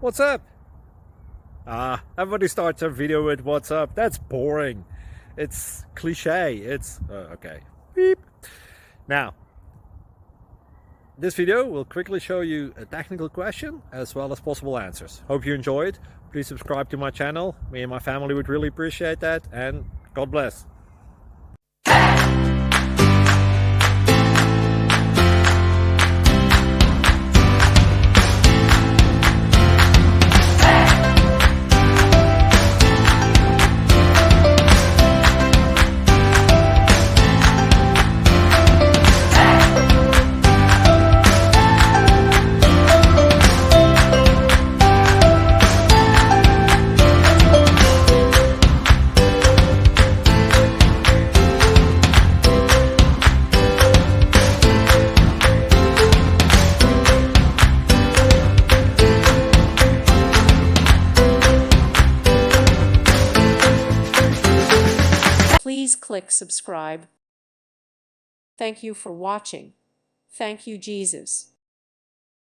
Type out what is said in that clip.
What's up? Everybody starts their video with what's up. That's boring. It's cliche. It's okay. Beep. Now, this video will quickly show you a technical question as well as possible answers. Hope you enjoyed. Please subscribe to my channel. Me and my family would really appreciate that, and God bless. Please click subscribe. Thank you for watching. Thank you, Jesus.